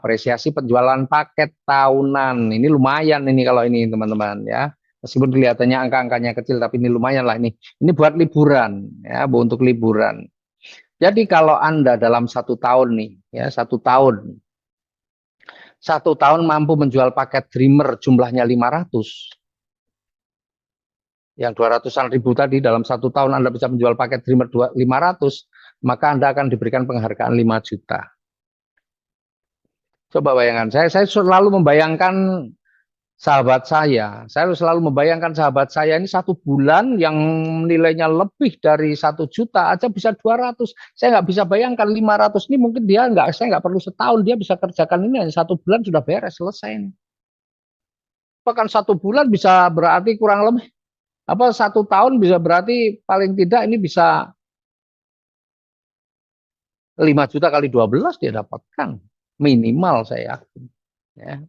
apresiasi penjualan paket tahunan. Ini lumayan ini kalau ini teman-teman ya. Meskipun kelihatannya angka-angkanya kecil, tapi ini lumayan lah ini. Ini buat liburan ya, untuk liburan. Jadi kalau Anda dalam 1 tahun nih, ya 1 tahun mampu menjual paket Dreamer jumlahnya 500, yang 200-an ribu tadi dalam 1 tahun Anda bisa menjual paket Dreamer 500, maka Anda akan diberikan penghargaan 5 juta. Coba bayangkan, saya selalu membayangkan sahabat saya selalu membayangkan sahabat saya ini 1 bulan yang nilainya lebih dari 1 juta aja bisa 200. Saya nggak bisa bayangkan 500 ini mungkin saya nggak perlu setahun, dia bisa kerjakan ini hanya 1 bulan sudah beres, selesai. Bahkan 1 bulan bisa berarti kurang lebih 1 tahun bisa berarti paling tidak ini bisa 5 juta kali 12 dia dapatkan minimal, saya yakin ya.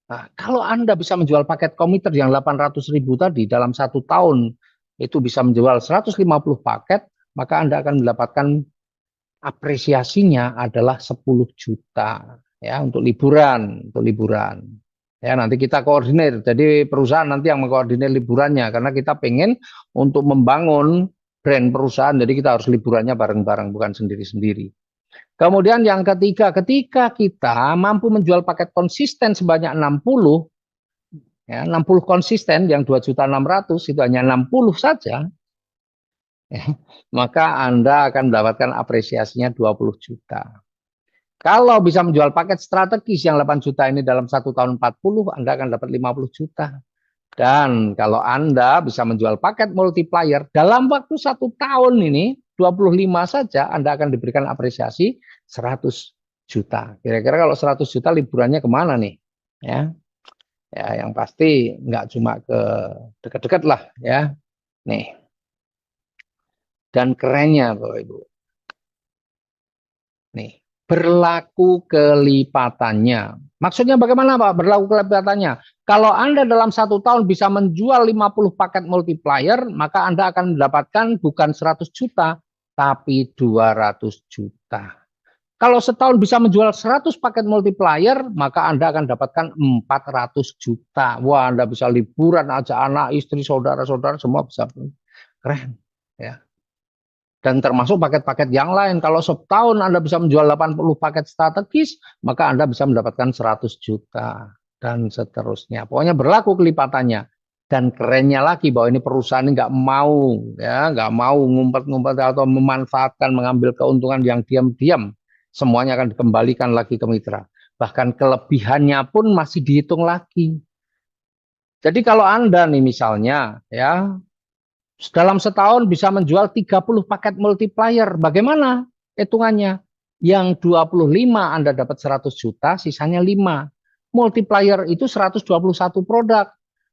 Nah, kalau Anda bisa menjual paket komuter yang 800 ribu tadi dalam 1 tahun itu bisa menjual 150 paket, maka Anda akan mendapatkan apresiasinya adalah 10 juta ya, untuk liburan. Ya, nanti kita koordinir. Jadi perusahaan nanti yang mengkoordinir liburannya, karena kita pengen untuk membangun brand perusahaan. Jadi kita harus liburannya bareng-bareng, bukan sendiri-sendiri. Kemudian yang ketiga, ketika kita mampu menjual paket konsisten sebanyak 60, ya, 60 konsisten yang 2.600.000 itu hanya 60 saja, ya, maka Anda akan mendapatkan apresiasinya 20 juta. Kalau bisa menjual paket strategis yang 8 juta ini dalam 1 tahun 40, Anda akan dapat 50 juta. Dan kalau Anda bisa menjual paket multiplier dalam waktu 1 tahun ini, 25 saja, Anda akan diberikan apresiasi 100 juta. Kira-kira kalau 100 juta liburannya kemana nih? Ya, yang pasti nggak cuma ke dekat-dekat lah ya. Nih. Dan kerennya Bapak Ibu. Nih, berlaku kelipatannya. Maksudnya bagaimana Pak berlaku kelipatannya? Kalau Anda dalam 1 tahun bisa menjual 50 paket multiplier, maka Anda akan mendapatkan bukan 100 juta, tapi 200 juta. Kalau setahun bisa menjual 100 paket multiplier, maka Anda akan dapatkan 400 juta. Wah, Anda bisa liburan aja, anak, istri, saudara-saudara, semua bisa. Keren. Ya. Dan termasuk paket-paket yang lain. Kalau setahun Anda bisa menjual 80 paket strategis, maka Anda bisa mendapatkan 100 juta. Dan seterusnya. Pokoknya berlaku kelipatannya. Dan kerennya lagi bahwa ini perusahaan ini nggak mau ngumpet-ngumpet atau memanfaatkan, mengambil keuntungan yang diam-diam. Semuanya akan dikembalikan lagi ke mitra. Bahkan kelebihannya pun masih dihitung lagi. Jadi kalau Anda nih misalnya ya dalam setahun bisa menjual 30 paket multiplier, bagaimana hitungannya? Yang 25 Anda dapat 100 juta, sisanya 5. Multiplier itu 121 produk.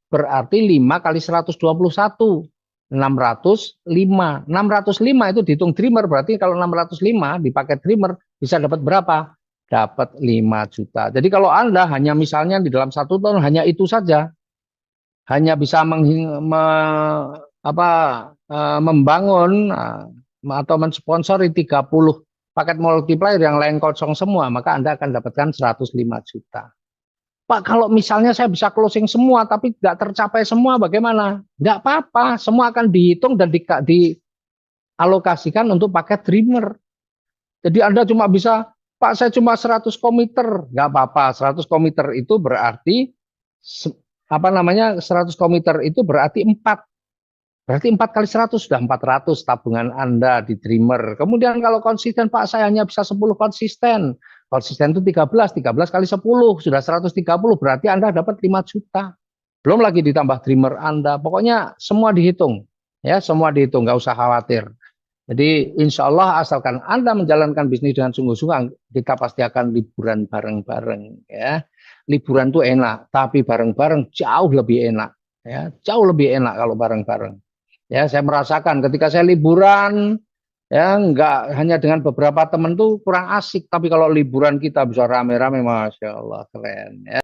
Berarti 5 kali 121. 605. 605 itu dihitung Dreamer, berarti kalau 605 di paket Dreamer bisa dapat berapa? Dapat 5 juta. Jadi kalau Anda hanya misalnya di dalam 1 tahun hanya itu saja, hanya bisa membangun atau mensponsori 30 paket multiplier yang lain kosong semua, maka Anda akan dapatkan 105 juta. Pak, kalau misalnya saya bisa closing semua tapi nggak tercapai semua bagaimana? Nggak apa-apa, semua akan dihitung dan dialokasikan untuk paket Dreamer. Jadi Anda cuma bisa, Pak saya cuma 100 komiter, nggak apa-apa. 100 komiter itu berarti 100 komiter itu berarti 4. Berarti 4 kali 100 sudah 400 tabungan Anda di Dreamer. Kemudian kalau konsisten, Pak saya hanya bisa 10 konsisten. Konsisten itu 13 kali 10 sudah 130, berarti Anda dapat 5 juta. Belum lagi ditambah Dreamer Anda. Pokoknya semua dihitung. Ya, semua dihitung, nggak usah khawatir. Jadi insya Allah asalkan Anda menjalankan bisnis dengan sungguh-sungguh, kita pasti akan liburan bareng-bareng ya. Liburan itu enak, tapi bareng-bareng jauh lebih enak ya. Jauh lebih enak kalau bareng-bareng. Ya, saya merasakan ketika saya liburan ya nggak hanya dengan beberapa teman tuh kurang asik, tapi kalau liburan kita bisa rame-rame, Masya Allah keren ya.